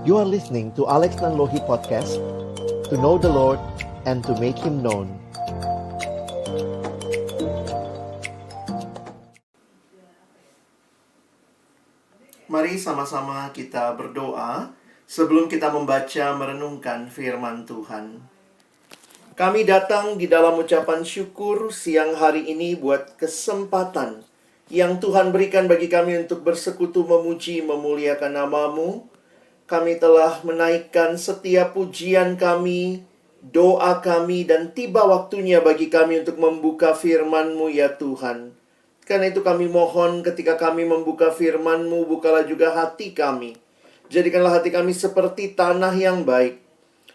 You are listening to Alex Nanlohi Podcast, to know the Lord and to make Him known. Mari sama-sama kita berdoa sebelum kita membaca merenungkan firman Tuhan. Kami datang di dalam ucapan syukur siang hari ini buat kesempatan yang Tuhan berikan bagi kami untuk bersekutu memuji memuliakan nama-Mu. Kami telah menaikkan setiap pujian kami, doa kami, dan tiba waktunya bagi kami untuk membuka firman-Mu ya Tuhan. Karena itu kami mohon ketika kami membuka firman-Mu, bukalah juga hati kami. Jadikanlah hati kami seperti tanah yang baik,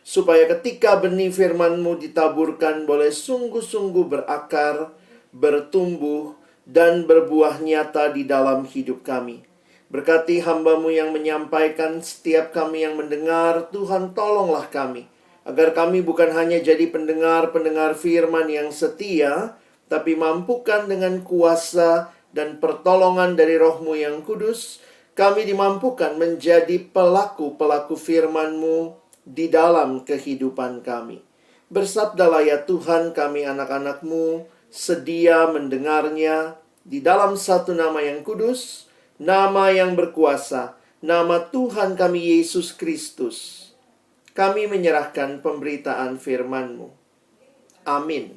supaya ketika benih firman-Mu ditaburkan boleh sungguh-sungguh berakar, bertumbuh, dan berbuah nyata di dalam hidup kami. Berkati hamba-Mu yang menyampaikan, setiap kami yang mendengar, Tuhan tolonglah kami. Agar kami bukan hanya jadi pendengar-pendengar firman yang setia, tapi mampukan dengan kuasa dan pertolongan dari Roh-Mu yang kudus, kami dimampukan menjadi pelaku-pelaku firman-Mu di dalam kehidupan kami. Bersabdalah ya Tuhan, kami anak-anak-Mu, sedia mendengarnya di dalam satu nama yang kudus, nama yang berkuasa, nama Tuhan kami Yesus Kristus. Kami menyerahkan pemberitaan firman-Mu. Amin.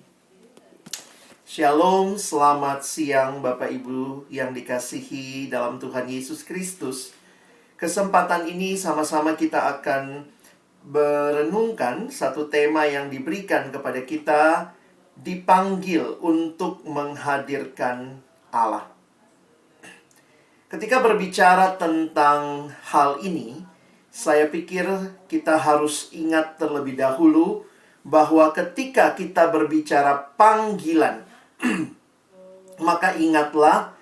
Shalom, selamat siang Bapak Ibu yang dikasihi dalam Tuhan Yesus Kristus. Kesempatan ini sama-sama kita akan berenungkan satu tema yang diberikan kepada kita, dipanggil untuk menghadirkan Allah. Ketika berbicara tentang hal ini, saya pikir kita harus ingat terlebih dahulu bahwa ketika kita berbicara panggilan, maka ingatlah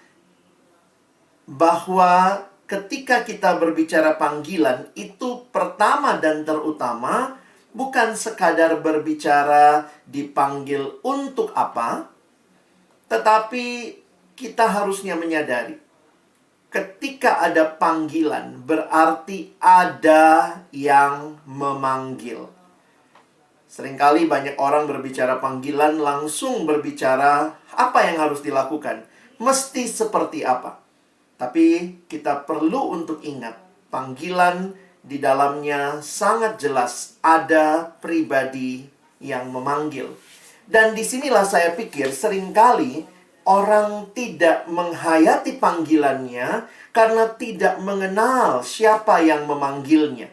bahwa ketika kita berbicara panggilan, itu pertama dan terutama bukan sekadar berbicara dipanggil untuk apa, tetapi kita harusnya menyadari ketika ada panggilan, berarti ada yang memanggil. Seringkali banyak orang berbicara panggilan, langsung berbicara apa yang harus dilakukan. Mesti seperti apa. Tapi kita perlu untuk ingat, panggilan di dalamnya sangat jelas ada pribadi yang memanggil. Dan disinilah saya pikir seringkali orang tidak menghayati panggilannya karena tidak mengenal siapa yang memanggilnya.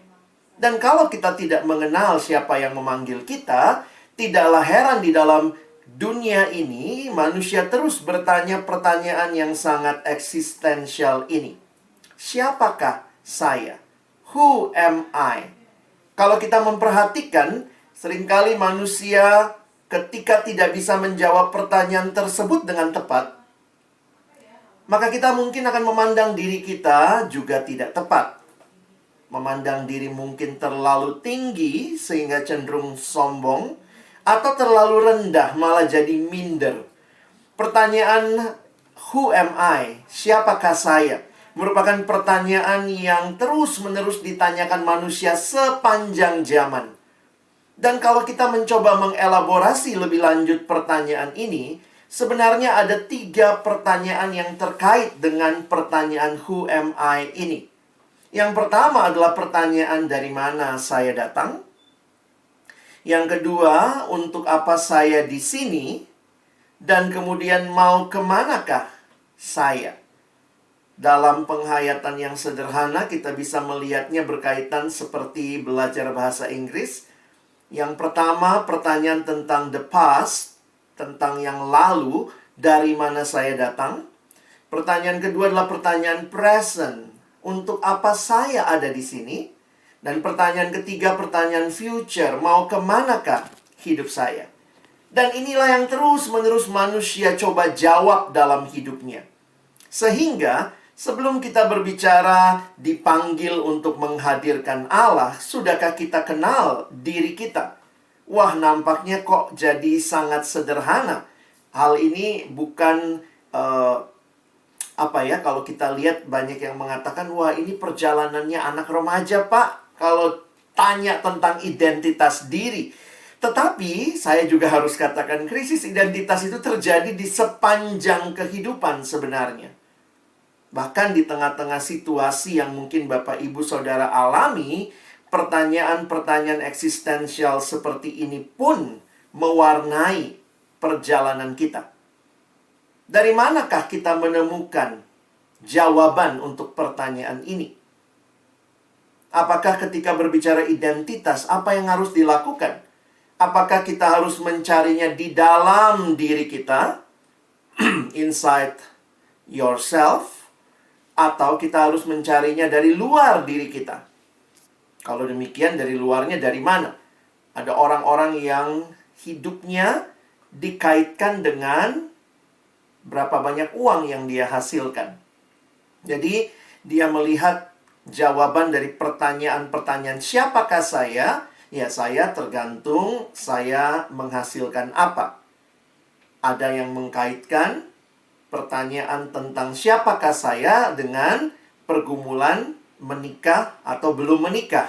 Dan kalau kita tidak mengenal siapa yang memanggil kita, tidaklah heran di dalam dunia ini manusia terus bertanya pertanyaan yang sangat eksistensial ini. Siapakah saya? Who am I? Kalau kita memperhatikan, seringkali manusia ketika tidak bisa menjawab pertanyaan tersebut dengan tepat, maka kita mungkin akan memandang diri kita juga tidak tepat. Memandang diri mungkin terlalu tinggi sehingga cenderung sombong, atau terlalu rendah malah jadi minder. Pertanyaan who am I? Siapakah saya? Merupakan pertanyaan yang terus-menerus ditanyakan manusia sepanjang zaman. Dan kalau kita mencoba mengelaborasi lebih lanjut pertanyaan ini, sebenarnya ada 3 pertanyaan yang terkait dengan pertanyaan who am I ini. Yang pertama adalah pertanyaan dari mana saya datang. Yang kedua, untuk apa saya di sini. Dan kemudian mau kemanakah saya. Dalam penghayatan yang sederhana, kita bisa melihatnya berkaitan seperti belajar bahasa Inggris. Yang pertama, pertanyaan tentang the past, tentang yang lalu, dari mana saya datang. Pertanyaan kedua adalah pertanyaan present, untuk apa saya ada di sini. Dan pertanyaan ketiga, pertanyaan future, mau kemanakah hidup saya. Dan inilah yang terus-menerus manusia coba jawab dalam hidupnya. Sehingga sebelum kita berbicara dipanggil untuk menghadirkan Allah, sudahkah kita kenal diri kita? Wah, nampaknya kok jadi sangat sederhana. Hal ini bukan apa ya, kalau kita lihat banyak yang mengatakan, wah ini perjalanannya anak remaja Pak, kalau tanya tentang identitas diri. Tetapi saya juga harus katakan krisis identitas itu terjadi di sepanjang kehidupan sebenarnya. Bahkan di tengah-tengah situasi yang mungkin Bapak Ibu Saudara alami, pertanyaan-pertanyaan eksistensial seperti ini pun mewarnai perjalanan kita. Dari manakah kita menemukan jawaban untuk pertanyaan ini? Apakah ketika berbicara identitas, apa yang harus dilakukan? Apakah kita harus mencarinya di dalam diri kita, inside yourself, atau kita harus mencarinya dari luar diri kita? Kalau demikian, dari luarnya dari mana? Ada orang-orang yang hidupnya dikaitkan dengan berapa banyak uang yang dia hasilkan. Jadi, dia melihat jawaban dari pertanyaan-pertanyaan, siapakah saya? Ya, saya tergantung saya menghasilkan apa. Ada yang mengkaitkan pertanyaan tentang siapakah saya dengan pergumulan menikah atau belum menikah.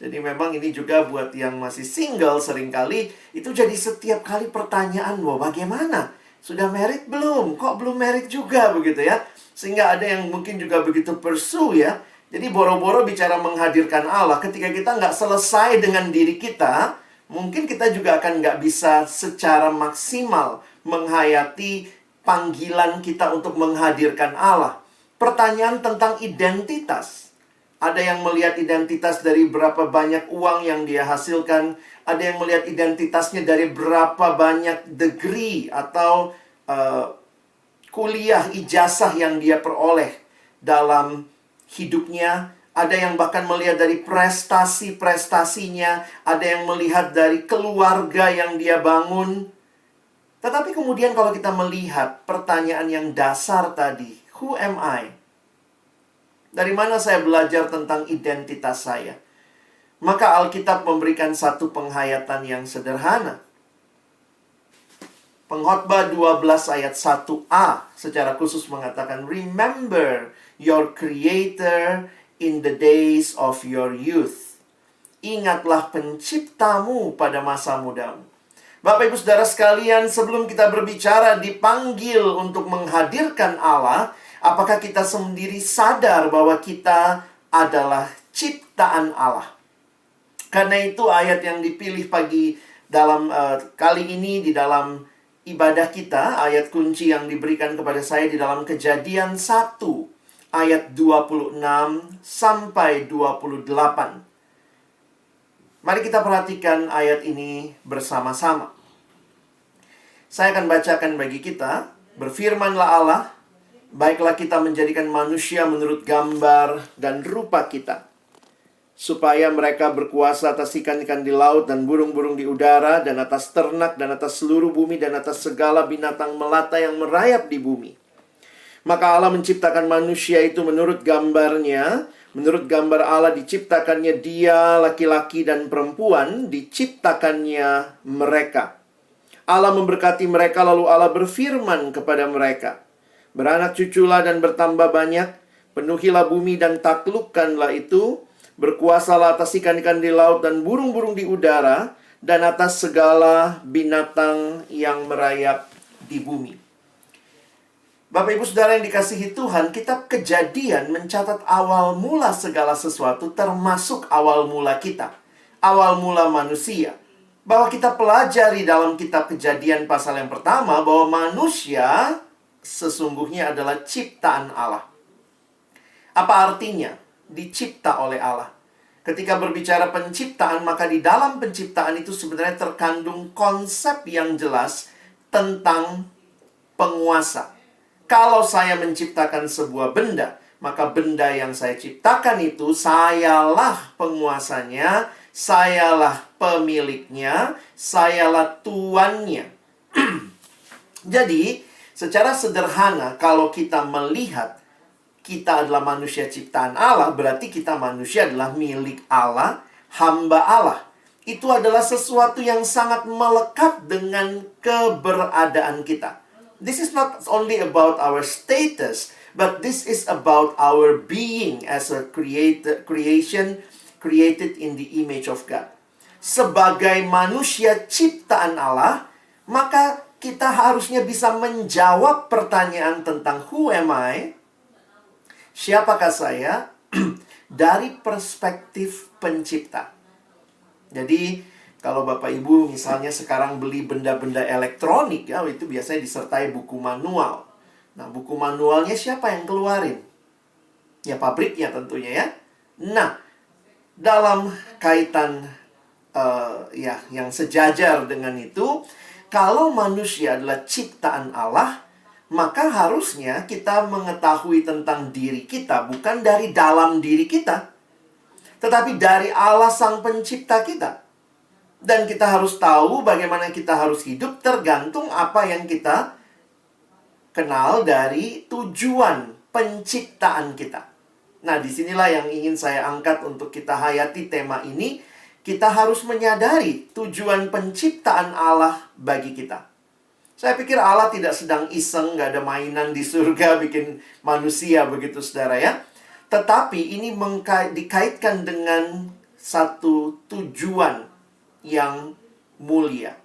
Jadi memang ini juga buat yang masih single seringkali itu jadi setiap kali pertanyaan, wah bagaimana? Sudah married belum? Kok belum married juga begitu ya? Sehingga ada yang mungkin juga begitu pursue ya. Jadi boro-boro bicara menghadirkan Allah, ketika kita nggak selesai dengan diri kita, mungkin kita juga akan nggak bisa secara maksimal menghayati panggilan kita untuk menghadirkan Allah. Pertanyaan tentang identitas. Ada yang melihat identitas dari berapa banyak uang yang dia hasilkan. Ada yang melihat identitasnya dari berapa banyak degree atau kuliah ijazah yang dia peroleh dalam hidupnya. Ada yang bahkan melihat dari prestasi-prestasinya. Ada yang melihat dari keluarga yang dia bangun. Tetapi kemudian kalau kita melihat pertanyaan yang dasar tadi, who am I? Dari mana saya belajar tentang identitas saya? Maka Alkitab memberikan satu penghayatan yang sederhana. Pengkhotbah 12 ayat 1a secara khusus mengatakan, remember your Creator in the days of your youth. Ingatlah penciptamu pada masa mudamu. Bapak Ibu Saudara sekalian, sebelum kita berbicara dipanggil untuk menghadirkan Allah, apakah kita sendiri sadar bahwa kita adalah ciptaan Allah? Karena itu ayat yang dipilih pagi dalam kali ini di dalam ibadah kita, ayat kunci yang diberikan kepada saya di dalam Kejadian 1 ayat 26 sampai 28. Mari kita perhatikan ayat ini bersama-sama. Saya akan bacakan bagi kita. Berfirmanlah Allah, baiklah kita menjadikan manusia menurut gambar dan rupa kita, supaya mereka berkuasa atas ikan-ikan di laut dan burung-burung di udara, dan atas ternak, dan atas seluruh bumi, dan atas segala binatang melata yang merayap di bumi. Maka Allah menciptakan manusia itu menurut gambarnya. Menurut gambar Allah diciptakannya dia, laki-laki dan perempuan, diciptakannya mereka. Allah memberkati mereka, lalu Allah berfirman kepada mereka, beranak cuculah dan bertambah banyak, penuhilah bumi dan taklukkanlah itu, berkuasalah atas ikan-ikan di laut dan burung-burung di udara, dan atas segala binatang yang merayap di bumi. Bapak Ibu Saudara yang dikasihi Tuhan, kitab Kejadian mencatat awal mula segala sesuatu, termasuk awal mula kita, awal mula manusia. Bahwa kita pelajari dalam kitab Kejadian pasal yang pertama bahwa manusia sesungguhnya adalah ciptaan Allah. Apa artinya dicipta oleh Allah? Ketika berbicara penciptaan, maka di dalam penciptaan itu sebenarnya terkandung konsep yang jelas tentang penguasa. Kalau saya menciptakan sebuah benda, maka benda yang saya ciptakan itu sayalah penguasanya, sayalah pemiliknya, sayalah tuannya. Jadi, secara sederhana, kalau kita melihat kita adalah manusia ciptaan Allah, berarti kita manusia adalah milik Allah, hamba Allah. Itu adalah sesuatu yang sangat melekat dengan keberadaan kita. This is not only about our status, But this is about our being as a creation created in the image of God. Sebagai manusia ciptaan Allah, maka kita harusnya bisa menjawab pertanyaan tentang who am I? Siapakah saya? Dari perspektif pencipta. Jadi, kalau Bapak Ibu misalnya sekarang beli benda-benda elektronik, ya, itu biasanya disertai buku manual. Nah, buku manualnya siapa yang keluarin? Ya, pabriknya tentunya ya. Nah, dalam kaitan yang sejajar dengan itu, kalau manusia adalah ciptaan Allah, maka harusnya kita mengetahui tentang diri kita bukan dari dalam diri kita, tetapi dari Allah Sang Pencipta kita. Dan kita harus tahu bagaimana kita harus hidup tergantung apa yang kita kenal dari tujuan penciptaan kita. Nah, disinilah yang ingin saya angkat untuk kita hayati tema ini. Kita harus menyadari tujuan penciptaan Allah bagi kita. Saya pikir Allah tidak sedang iseng, nggak ada mainan di surga bikin manusia begitu saudara ya. Tetapi ini dikaitkan dengan satu tujuan yang mulia.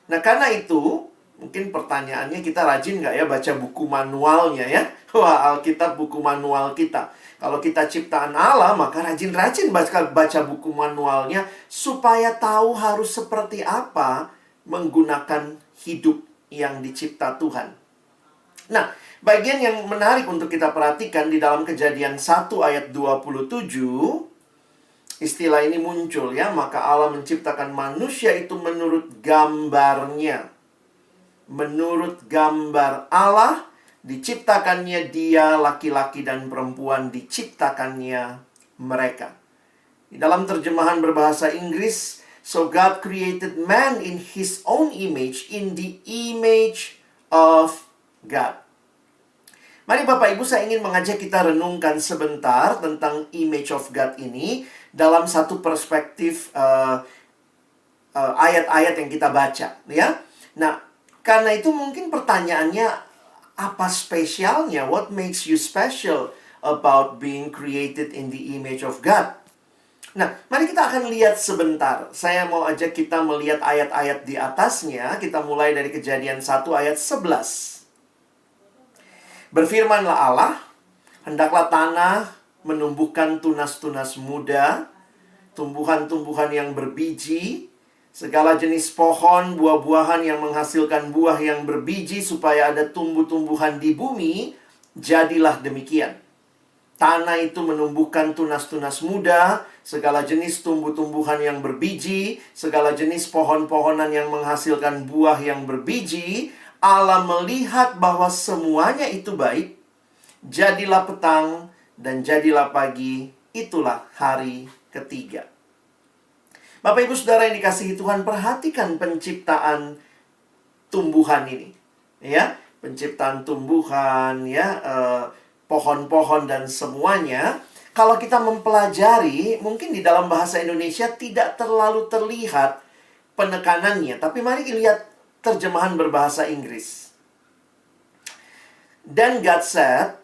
Nah, karena itu, mungkin pertanyaannya kita rajin nggak ya baca buku manualnya ya? Wah, Alkitab buku manual kita. Kalau kita ciptaan Allah, maka rajin-rajin baca buku manualnya supaya tahu harus seperti apa menggunakan hidup yang dicipta Tuhan. Nah, bagian yang menarik untuk kita perhatikan di dalam Kejadian 1 ayat 27, istilah ini muncul ya, maka Allah menciptakan manusia itu menurut gambarnya. Menurut gambar Allah, diciptakannya dia, laki-laki dan perempuan, diciptakannya mereka. Di dalam terjemahan berbahasa Inggris, so God created man in His own image, in the image of God. Mari Bapak Ibu, saya ingin mengajak kita renungkan sebentar tentang image of God ini dalam satu perspektif ayat-ayat yang kita baca, ya. Nah, karena itu mungkin pertanyaannya, apa spesialnya? What makes you special about being created in the image of God? Nah, mari kita akan lihat sebentar. Saya mau ajak kita melihat ayat-ayat di atasnya. Kita mulai dari Kejadian 1 ayat 11. Berfirmanlah Allah, hendaklah tanah menumbuhkan tunas-tunas muda, tumbuhan-tumbuhan yang berbiji, segala jenis pohon, buah-buahan yang menghasilkan buah yang berbiji, supaya ada tumbuh-tumbuhan di bumi. Jadilah demikian. Tanah itu menumbuhkan tunas-tunas muda, segala jenis tumbuh-tumbuhan yang berbiji, segala jenis pohon-pohonan yang menghasilkan buah yang berbiji. Allah melihat bahwa semuanya itu baik. Jadilah petang dan jadilah pagi, itulah hari ketiga. Bapak Ibu Saudara yang dikasihi Tuhan, perhatikan penciptaan tumbuhan ini. Ya, penciptaan tumbuhan, ya, pohon-pohon dan semuanya. Kalau kita mempelajari, mungkin di dalam bahasa Indonesia tidak terlalu terlihat penekanannya. Tapi mari lihat terjemahan berbahasa Inggris. Then God said,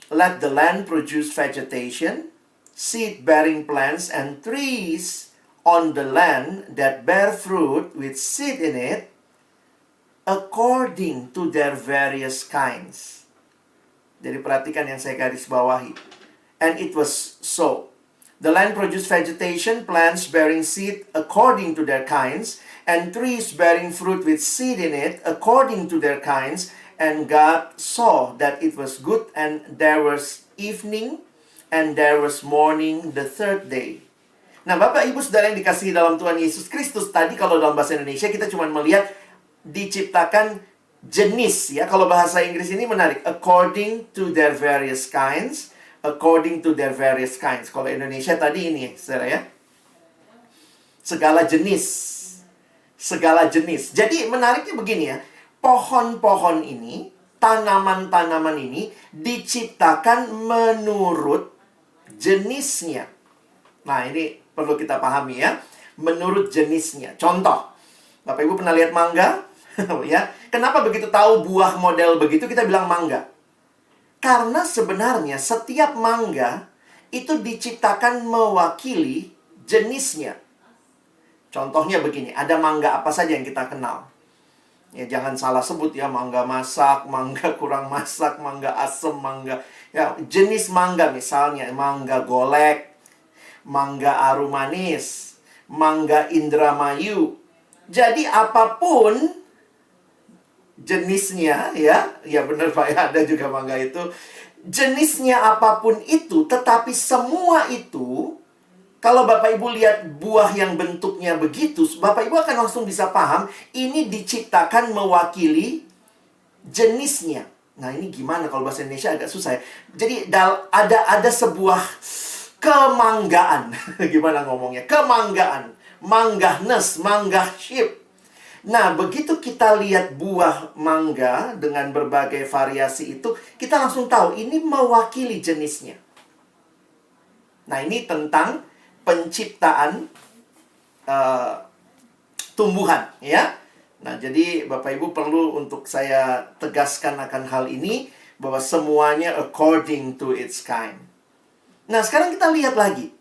let the land produce vegetation, seed-bearing plants and trees on the land that bear fruit with seed in it, according to their various kinds. Jadi perhatikan yang saya garis bawahi. And it was so. The land produced vegetation, plants bearing seed according to their kinds, and trees bearing fruit with seed in it according to their kinds. And God saw that it was good, and there was evening, and there was morning the third day. Nah, Bapak Ibu Saudara yang dikasihi dalam Tuhan Yesus Kristus, tadi kalau dalam bahasa Indonesia kita cuma melihat diciptakan jenis, ya. Kalau bahasa Inggris ini menarik, according to their various kinds, according to their various kinds. Kalau Indonesia tadi ini, saudara ya, segala jenis, segala jenis. Jadi menariknya begini ya, pohon-pohon ini, tanaman-tanaman ini diciptakan menurut jenisnya. Nah, ini perlu kita pahami ya, menurut jenisnya. Contoh, Bapak Ibu pernah lihat mangga? Ya, kenapa begitu tahu buah model begitu kita bilang mangga? Karena sebenarnya setiap mangga itu diciptakan mewakili jenisnya. Contohnya begini, ada mangga apa saja yang kita kenal? Ya, jangan salah sebut ya, mangga masak, mangga kurang masak, mangga asem, mangga... Ya, jenis mangga misalnya, mangga golek, mangga aru manis, mangga Indramayu. Jadi apapun jenisnya, ya benar Pak ya, ada juga mangga itu. Jenisnya apapun itu, tetapi semua itu, kalau Bapak Ibu lihat buah yang bentuknya begitu, Bapak Ibu akan langsung bisa paham, ini diciptakan mewakili jenisnya. Nah, ini gimana kalau bahasa Indonesia agak susah ya. Jadi ada sebuah kemanggaan. Gimana ngomongnya? Kemanggaan. Manggahnes, manggahship. Nah, begitu kita lihat buah mangga dengan berbagai variasi itu, kita langsung tahu ini mewakili jenisnya. Nah, ini tentang penciptaan tumbuhan, ya. Nah, jadi Bapak Ibu perlu untuk saya tegaskan akan hal ini, bahwa semuanya according to its kind. Nah, sekarang kita lihat lagi.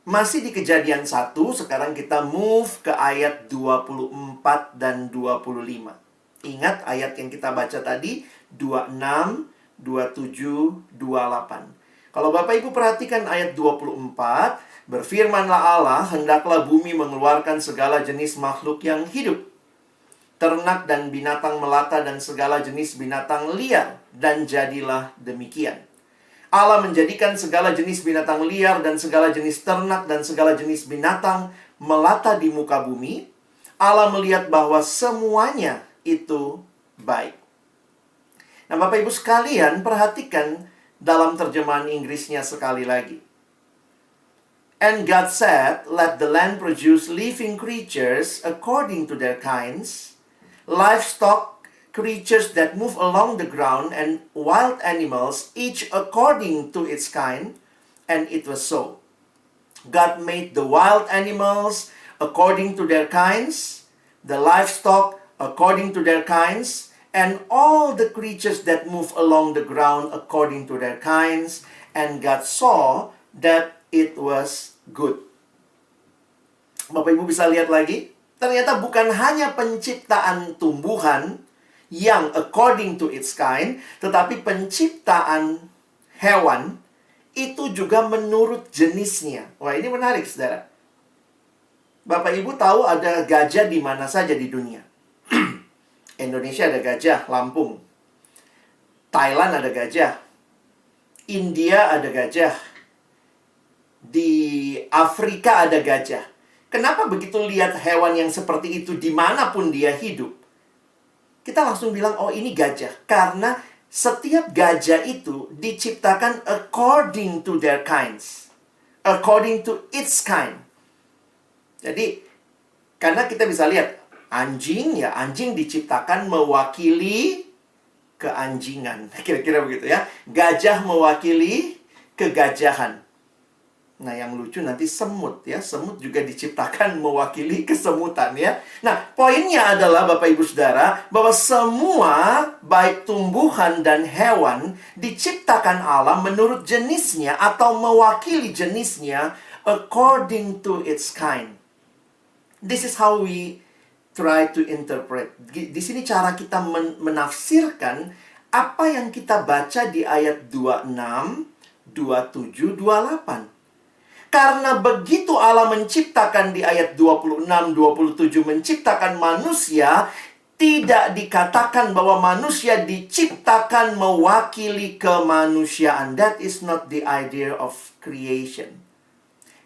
Masih di Kejadian 1, sekarang kita move ke ayat 24 dan 25. Ingat ayat yang kita baca tadi, 26, 27, 28. Kalau Bapak Ibu perhatikan ayat 24, berfirmanlah Allah, hendaklah bumi mengeluarkan segala jenis makhluk yang hidup, ternak dan binatang melata dan segala jenis binatang liar, dan jadilah demikian. Allah menjadikan segala jenis binatang liar dan segala jenis ternak dan segala jenis binatang melata di muka bumi. Allah melihat bahwa semuanya itu baik. Nah, Bapak Ibu sekalian, perhatikan dalam terjemahan Inggrisnya sekali lagi. And God said, let the land produce living creatures according to their kinds, livestock, creatures that move along the ground, and wild animals, each according to its kind. And it was so. God made the wild animals according to their kinds, the livestock according to their kinds, and all the creatures that move along the ground according to their kinds. And God saw that it was good. Bapak Ibu bisa lihat lagi, ternyata bukan hanya penciptaan tumbuhan yang according to its kind, tetapi penciptaan hewan itu juga menurut jenisnya. Wah, ini menarik, saudara. Bapak Ibu tahu ada gajah di mana saja di dunia. Indonesia ada gajah, Lampung. Thailand ada gajah. India ada gajah. Di Afrika ada gajah. Kenapa begitu lihat hewan yang seperti itu dimanapun dia hidup, kita langsung bilang, oh ini gajah. Karena setiap gajah itu diciptakan according to their kinds. According to its kind. Jadi, karena kita bisa lihat, anjing diciptakan mewakili keanjingan. Kira-kira begitu ya. Gajah mewakili kegajahan. Nah, yang lucu nanti semut ya. Semut juga diciptakan mewakili kesemutan ya. Nah, poinnya adalah Bapak Ibu Saudara, bahwa semua baik tumbuhan dan hewan diciptakan Allah menurut jenisnya atau mewakili jenisnya according to its kind. This is how we try to interpret. Di sini cara kita menafsirkan apa yang kita baca di ayat 26, 27, 28. Karena begitu Allah menciptakan di ayat 26, 27 menciptakan manusia, tidak dikatakan bahwa manusia diciptakan mewakili kemanusiaan. That is not the idea of creation.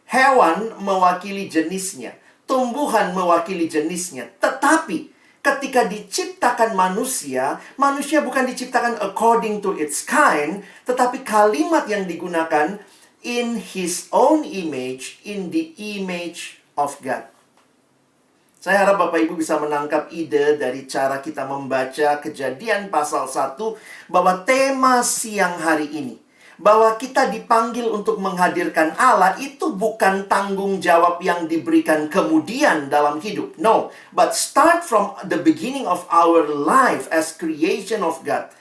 Hewan mewakili jenisnya, tumbuhan mewakili jenisnya. Tetapi ketika diciptakan manusia, manusia bukan diciptakan according to its kind, tetapi kalimat yang digunakan in His own image, in the image of God. Saya harap Bapak Ibu bisa menangkap ide dari cara kita membaca Kejadian pasal 1, bahwa tema siang hari ini, bahwa kita dipanggil untuk menghadirkan Allah, itu bukan tanggung jawab yang diberikan kemudian dalam hidup. No, but start from the beginning of our life as creation of God.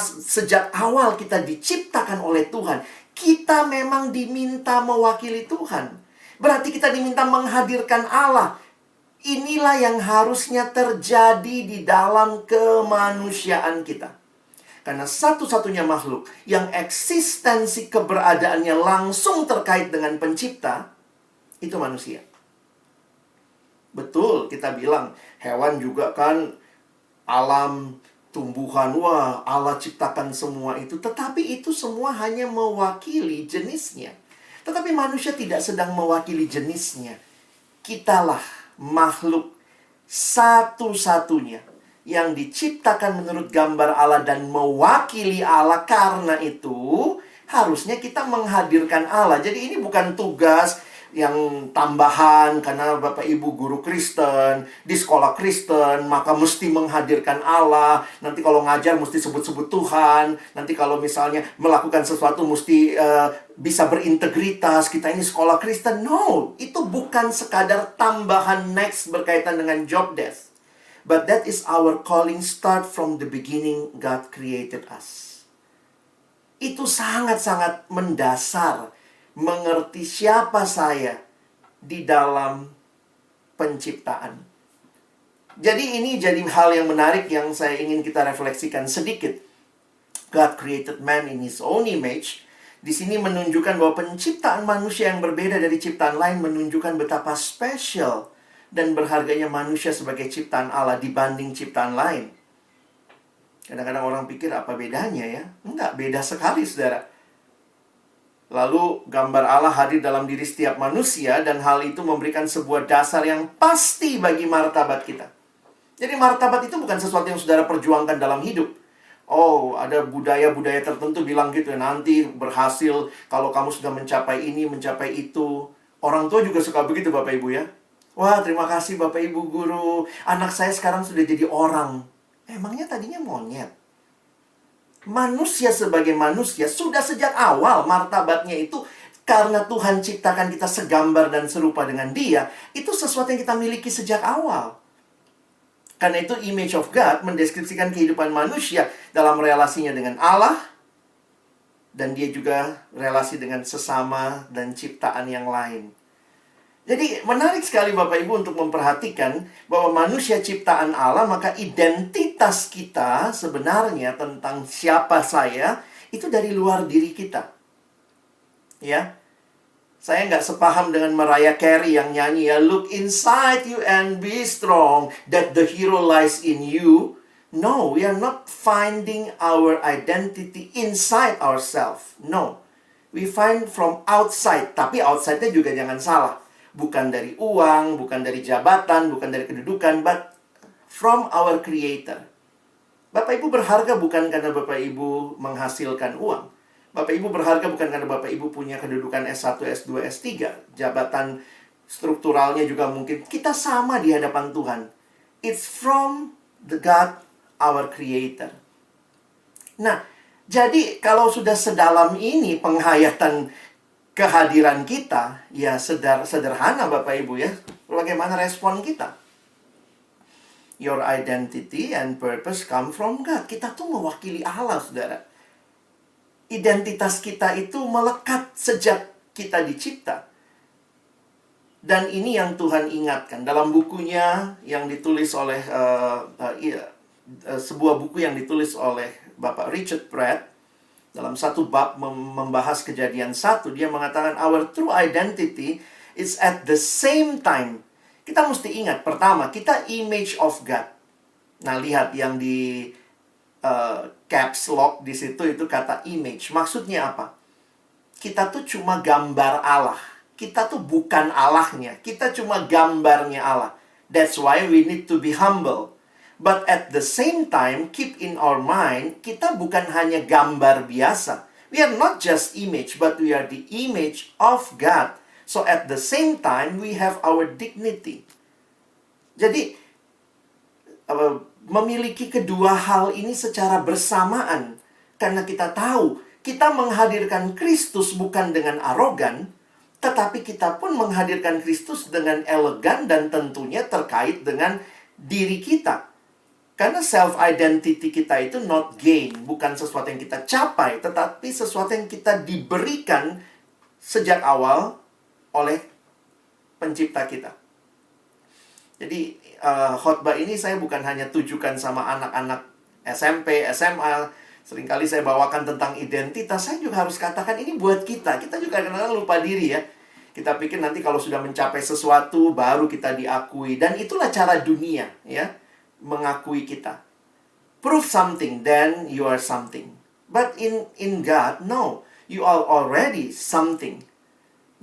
Sejak awal kita diciptakan oleh Tuhan, kita memang diminta mewakili Tuhan. Berarti kita diminta menghadirkan Allah. Inilah yang harusnya terjadi di dalam kemanusiaan kita. Karena satu-satunya makhluk yang eksistensi keberadaannya langsung terkait dengan pencipta, itu manusia. Betul, kita bilang hewan juga kan alam, tumbuhan, wah Allah ciptakan semua itu. Tetapi itu semua hanya mewakili jenisnya. Tetapi manusia tidak sedang mewakili jenisnya. Kitalah makhluk satu-satunya yang diciptakan menurut gambar Allah dan mewakili Allah. Karena itu harusnya kita menghadirkan Allah. Jadi ini bukan tugas yang tambahan karena Bapak Ibu guru Kristen, di sekolah Kristen, maka mesti menghadirkan Allah. Nanti kalau ngajar mesti sebut-sebut Tuhan. Nanti kalau misalnya melakukan sesuatu mesti bisa berintegritas. Kita ini sekolah Kristen. No, itu bukan sekadar tambahan next berkaitan dengan job desk. But that is our calling. Start from the beginning God created us. Itu sangat-sangat mendasar. Mengerti siapa saya di dalam penciptaan. Jadi ini jadi hal yang menarik yang saya ingin kita refleksikan sedikit. God created man in his own image. Di sini menunjukkan bahwa penciptaan manusia yang berbeda dari ciptaan lain menunjukkan betapa spesial dan berharganya manusia sebagai ciptaan Allah dibanding ciptaan lain. Kadang-kadang orang pikir apa bedanya ya? Enggak, beda sekali saudara. Lalu gambar Allah hadir dalam diri setiap manusia dan hal itu memberikan sebuah dasar yang pasti bagi martabat kita. Jadi martabat itu bukan sesuatu yang saudara perjuangkan dalam hidup. Oh, ada budaya-budaya tertentu bilang gitu ya, nanti berhasil kalau kamu sudah mencapai ini, mencapai itu. Orang tua juga suka begitu Bapak Ibu ya. Wah, terima kasih Bapak Ibu guru. Anak saya sekarang sudah jadi orang. Emangnya tadinya monyet? Manusia sebagai manusia sudah sejak awal martabatnya itu karena Tuhan ciptakan kita segambar dan serupa dengan Dia. Itu sesuatu yang kita miliki sejak awal. Karena itu image of God mendeskripsikan kehidupan manusia dalam relasinya dengan Allah. Dan dia juga relasi dengan sesama dan ciptaan yang lain. Jadi menarik sekali Bapak Ibu untuk memperhatikan bahwa manusia ciptaan Allah, maka identitas kita sebenarnya tentang siapa saya itu dari luar diri kita. Ya, saya nggak sepaham dengan Mariah Carey yang nyanyi ya, look inside you and be strong, that the hero lies in you. No, we are not finding our identity inside ourselves. No, we find from outside. Tapi outside-nya juga jangan salah. Bukan dari uang, bukan dari jabatan, bukan dari kedudukan, but from our Creator. Bapak Ibu berharga bukan karena Bapak Ibu menghasilkan uang. Bapak Ibu berharga bukan karena Bapak Ibu punya kedudukan S1, S2, S3. Jabatan strukturalnya juga mungkin. Kita sama di hadapan Tuhan. It's from the God, our Creator. Nah, jadi kalau sudah sedalam ini penghayatan kehadiran kita, ya sederhana Bapak Ibu ya. Bagaimana respon kita? Your identity and purpose come from God. Kita tuh mewakili Allah, saudara. Identitas kita itu melekat sejak kita dicipta. Dan ini yang Tuhan ingatkan. Dalam bukunya yang ditulis oleh, sebuah buku yang ditulis oleh Bapak Richard Pratt, dalam satu bab membahas Kejadian 1, dia mengatakan our true identity is at the same time. Kita mesti ingat, pertama, kita image of God. Nah, lihat yang di caps lock di situ itu kata image. Maksudnya apa? Kita tuh cuma gambar Allah. Kita tuh bukan Allahnya. Kita cuma gambarnya Allah. That's why we need to be humble. But at the same time, keep in our mind, kita bukan hanya gambar biasa. We are not just image, but we are the image of God. So at the same time, we have our dignity. Jadi, memiliki kedua hal ini secara bersamaan. Karena kita tahu, kita menghadirkan Kristus bukan dengan arogan, tetapi kita pun menghadirkan Kristus dengan elegan dan tentunya terkait dengan diri kita. Karena self-identity kita itu not gain, bukan sesuatu yang kita capai, tetapi sesuatu yang kita diberikan sejak awal oleh pencipta kita. Jadi khotbah ini saya bukan hanya tujukan sama anak-anak SMP, SMA. Seringkali saya bawakan tentang identitas. Saya juga harus katakan ini buat kita. Kita juga kadang-kadang lupa diri ya. Kita pikir nanti kalau sudah mencapai sesuatu baru kita diakui. Dan itulah cara dunia ya, mengakui kita. Prove something, then you are something. But in God, no. You are already something.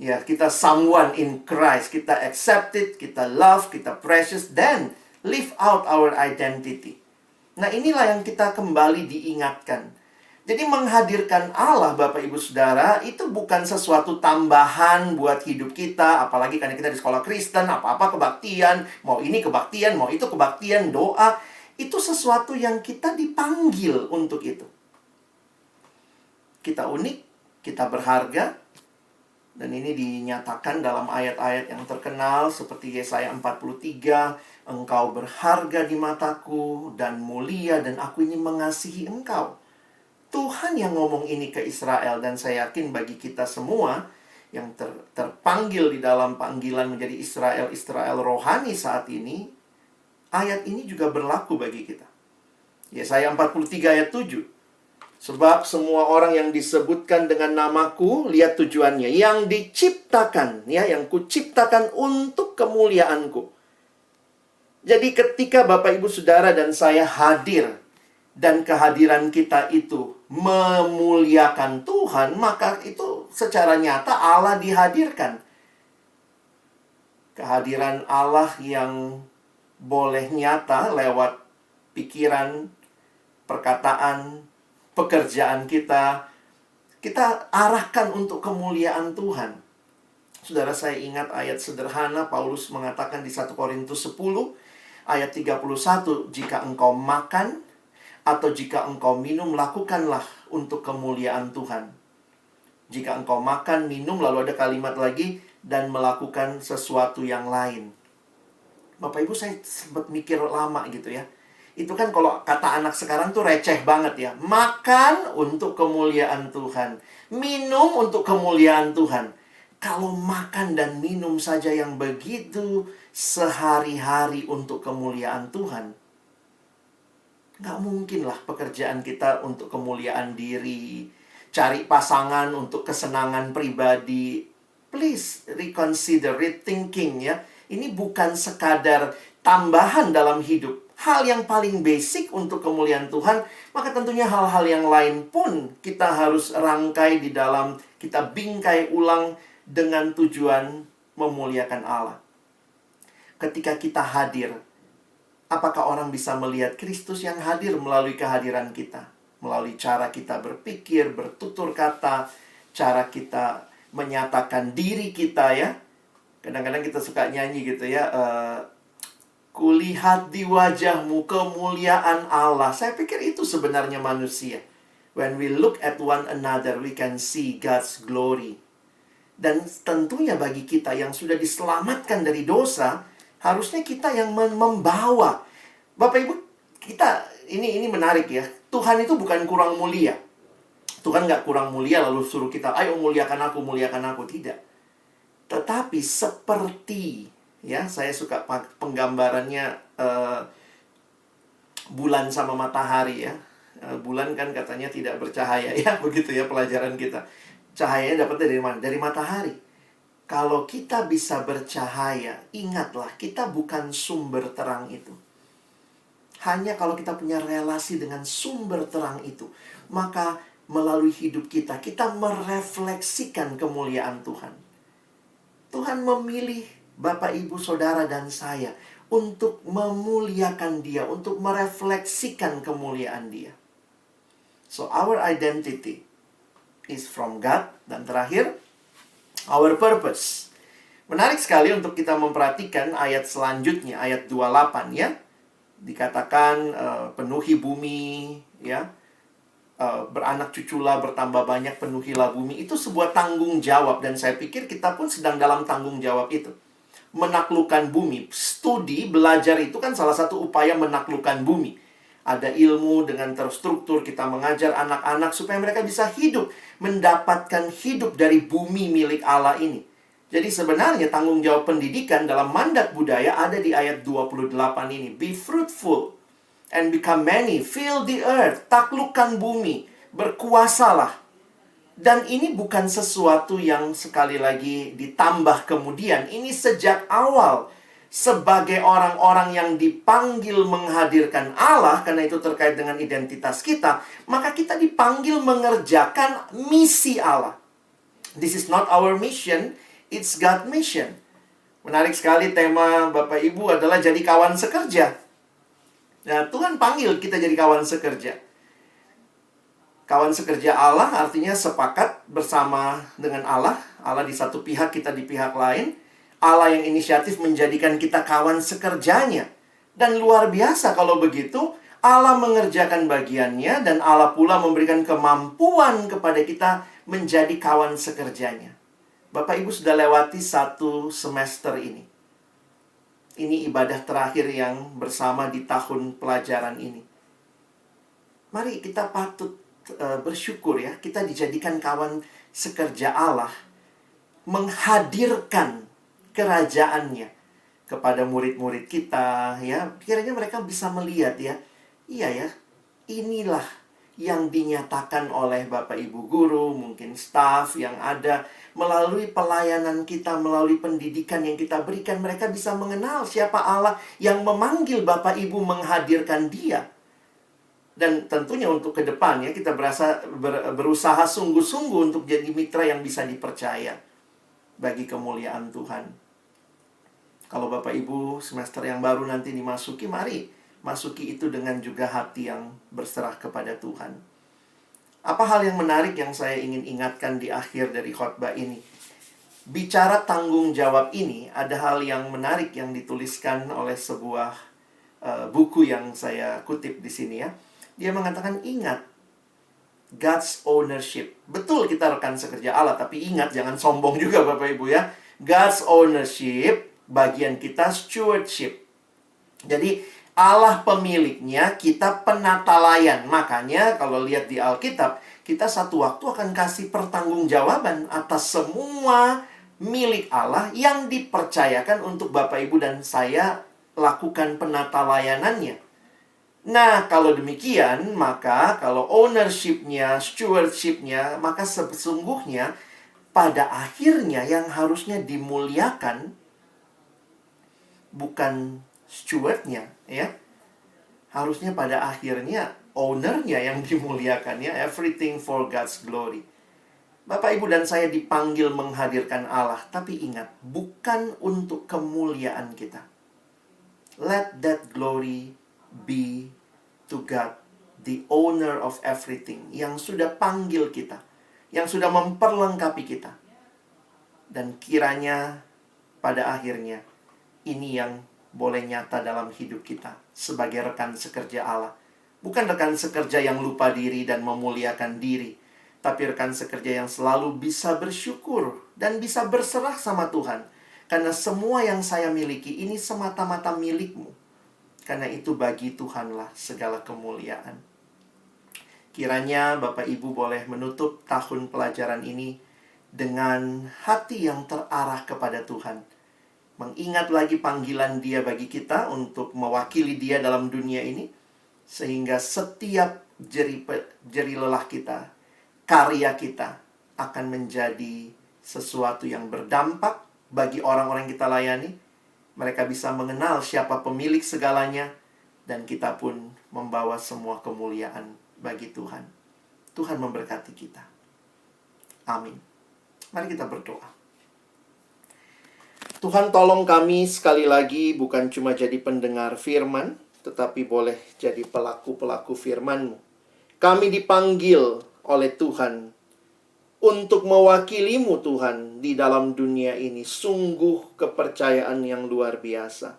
Ya, kita someone in Christ. Kita accepted, kita love, kita precious. Then, live out our identity. Nah, inilah yang kita kembali diingatkan. Jadi menghadirkan Allah, Bapak Ibu Saudara, itu bukan sesuatu tambahan buat hidup kita. Apalagi karena kita di sekolah Kristen, apa-apa kebaktian. Mau ini kebaktian, mau itu kebaktian, doa. Itu sesuatu yang kita dipanggil untuk itu. Kita unik, kita berharga. Dan ini dinyatakan dalam ayat-ayat yang terkenal seperti Yesaya 43. Engkau berharga di mataku dan mulia dan aku ini mengasihi engkau. Tuhan yang ngomong ini ke Israel, dan saya yakin bagi kita semua yang terpanggil di dalam panggilan menjadi Israel rohani saat ini, ayat ini juga berlaku bagi kita. Yesaya 43 ayat 7. Sebab semua orang yang disebutkan dengan namaku, lihat tujuannya, yang diciptakan, ya, yang kuciptakan untuk kemuliaanku. Jadi ketika Bapak Ibu Saudara dan saya hadir, dan kehadiran kita itu memuliakan Tuhan, maka itu secara nyata Allah dihadirkan. Kehadiran Allah yang boleh nyata lewat pikiran, perkataan, pekerjaan kita arahkan untuk kemuliaan Tuhan. Saudara, saya ingat ayat sederhana Paulus mengatakan di 1 Korintus 10 ayat 31, jika engkau makan atau jika engkau minum, lakukanlah untuk kemuliaan Tuhan. Jika engkau makan, minum, lalu ada kalimat lagi, dan melakukan sesuatu yang lain. Bapak Ibu, saya sempat mikir lama gitu ya. Itu kan kalau kata anak sekarang tuh receh banget ya. Makan untuk kemuliaan Tuhan. Minum untuk kemuliaan Tuhan. Kalau makan dan minum saja yang begitu sehari-hari untuk kemuliaan Tuhan, nggak mungkin lah pekerjaan kita untuk kemuliaan diri, cari pasangan untuk kesenangan pribadi. Please reconsider, rethinking ya. Ini bukan sekadar tambahan dalam hidup. Hal yang paling basic untuk kemuliaan Tuhan, maka tentunya hal-hal yang lain pun kita harus rangkai di dalam, kita bingkai ulang dengan tujuan memuliakan Allah. Ketika kita hadir, apakah orang bisa melihat Kristus yang hadir melalui kehadiran kita? Melalui cara kita berpikir, bertutur kata, cara kita menyatakan diri kita ya. Kadang-kadang kita suka nyanyi gitu ya, kulihat di wajahmu kemuliaan Allah. Saya pikir itu sebenarnya manusia. When we look at one another, we can see God's glory. Dan tentunya bagi kita yang sudah diselamatkan dari dosa, harusnya kita yang membawa. Bapak Ibu, kita ini menarik ya. Tuhan itu bukan kurang mulia. Tuhan nggak kurang mulia lalu suruh kita, ayo muliakan aku. Tidak. Tetapi seperti, ya, saya suka penggambarannya bulan sama matahari ya. Bulan kan katanya tidak bercahaya ya, begitu ya pelajaran kita. Cahayanya dapatnya dari mana? Dari matahari. Kalau kita bisa bercahaya, ingatlah, kita bukan sumber terang itu. Hanya kalau kita punya relasi dengan sumber terang itu, maka melalui hidup kita, kita merefleksikan kemuliaan Tuhan. Tuhan memilih Bapak, Ibu, Saudara, dan saya untuk memuliakan Dia, untuk merefleksikan kemuliaan Dia. So, our identity is from God. Dan terakhir, our purpose. Menarik sekali untuk kita memperhatikan ayat selanjutnya, ayat 28 ya. Dikatakan penuhi bumi ya, beranak cuculah, bertambah banyak, penuhilah bumi. Itu sebuah tanggung jawab, dan saya pikir kita pun sedang dalam tanggung jawab itu. Menaklukkan bumi. Studi, belajar itu kan salah satu upaya menaklukkan bumi. ada ilmu dengan terstruktur, kita mengajar anak-anak supaya mereka bisa hidup, mendapatkan hidup dari bumi milik Allah ini. Jadi sebenarnya tanggung jawab pendidikan dalam mandat budaya ada di ayat 28 ini. Be fruitful and become many, fill the earth, taklukkan bumi, berkuasalah. Dan ini bukan sesuatu yang sekali lagi ditambah kemudian. Ini sejak awal. Sebagai orang-orang yang dipanggil menghadirkan Allah, karena itu terkait dengan identitas kita, maka kita dipanggil mengerjakan misi Allah. This is not our mission, it's God's mission. Menarik sekali tema Bapak Ibu adalah jadi kawan sekerja. Nah, Tuhan panggil kita jadi kawan sekerja. Kawan sekerja Allah artinya sepakat bersama dengan Allah. Allah di satu pihak, kita di pihak lain. Allah yang inisiatif menjadikan kita kawan sekerjanya. Dan luar biasa kalau begitu, Allah mengerjakan bagiannya dan Allah pula memberikan kemampuan kepada kita menjadi kawan sekerjanya. Bapak Ibu sudah lewati 1 semester ini. Ini ibadah terakhir yang bersama di tahun pelajaran ini. Mari kita patut bersyukur ya, kita dijadikan kawan sekerja Allah, menghadirkan kerajaannya kepada murid-murid kita ya. Kiranya mereka bisa melihat ya, iya ya, inilah yang dinyatakan oleh Bapak Ibu guru, mungkin staf yang ada, melalui pelayanan kita, melalui pendidikan yang kita berikan, mereka bisa mengenal siapa Allah yang memanggil Bapak Ibu menghadirkan dia. Dan tentunya untuk ke depannya kita berusaha sungguh-sungguh untuk jadi mitra yang bisa dipercaya bagi kemuliaan Tuhan. Kalau Bapak Ibu semester yang baru nanti dimasuki, mari masuki itu dengan juga hati yang berserah kepada Tuhan. Apa hal yang menarik yang saya ingin ingatkan di akhir dari khotbah ini? Bicara tanggung jawab ini, ada hal yang menarik yang dituliskan oleh sebuah buku yang saya kutip di sini ya. Dia mengatakan, ingat God's ownership. Betul kita rekan sekerja Allah, tapi ingat jangan sombong juga Bapak Ibu ya. God's ownership, bagian kita stewardship. Jadi Allah pemiliknya, kita penata layan. Makanya kalau lihat di Alkitab, kita satu waktu akan kasih pertanggungjawaban atas semua milik Allah yang dipercayakan untuk Bapak Ibu dan saya lakukan penata layanannya. Nah, kalau demikian, maka kalau ownership-nya, stewardship-nya, maka sesungguhnya pada akhirnya yang harusnya dimuliakan bukan stewardnya, ya. Harusnya pada akhirnya ownernya yang dimuliakan, ya. Everything for God's glory. Bapak, Ibu, dan saya dipanggil menghadirkan Allah. Tapi ingat, bukan untuk kemuliaan kita. Let that glory be to God, the owner of everything, yang sudah panggil kita, yang sudah memperlengkapi kita. Dan kiranya pada akhirnya ini yang boleh nyata dalam hidup kita sebagai rekan sekerja Allah. Bukan rekan sekerja yang lupa diri dan memuliakan diri, tapi rekan sekerja yang selalu bisa bersyukur dan bisa berserah sama Tuhan. Karena semua yang saya miliki ini semata-mata milik-Mu. Karena itu bagi Tuhanlah segala kemuliaan. Kiranya Bapak Ibu boleh menutup tahun pelajaran ini dengan hati yang terarah kepada Tuhan. Mengingat lagi panggilan Dia bagi kita untuk mewakili Dia dalam dunia ini. Sehingga setiap jeri lelah kita, karya kita akan menjadi sesuatu yang berdampak bagi orang-orang yang kita layani. Mereka bisa mengenal siapa pemilik segalanya, dan kita pun membawa semua kemuliaan bagi Tuhan. Tuhan memberkati kita. Amin. Mari kita berdoa. Tuhan, tolong kami sekali lagi bukan cuma jadi pendengar firman, tetapi boleh jadi pelaku-pelaku firman-Mu. Kami dipanggil oleh Tuhan untuk mewakili-Mu Tuhan di dalam dunia ini. Sungguh kepercayaan yang luar biasa.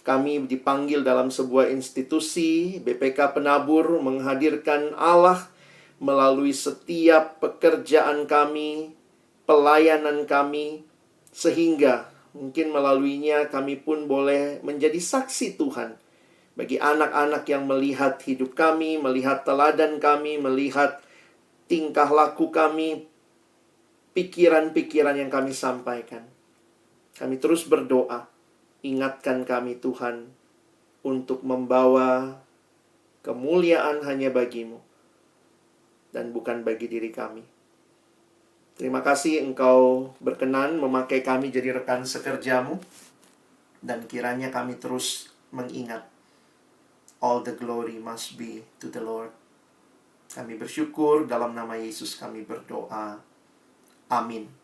Kami dipanggil dalam sebuah institusi, BPK Penabur, menghadirkan Allah melalui setiap pekerjaan kami, pelayanan kami, sehingga mungkin melaluinya kami pun boleh menjadi saksi Tuhan Bagi anak-anak yang melihat hidup kami, melihat teladan kami, melihat tingkah laku kami, pikiran-pikiran yang kami sampaikan. Kami terus berdoa, ingatkan kami Tuhan, untuk membawa kemuliaan hanya bagi-Mu, dan bukan bagi diri kami. Terima kasih Engkau berkenan memakai kami jadi rekan sekerja-Mu, dan kiranya kami terus mengingat, all the glory must be to the Lord. Kami bersyukur, dalam nama Yesus kami berdoa. Amin.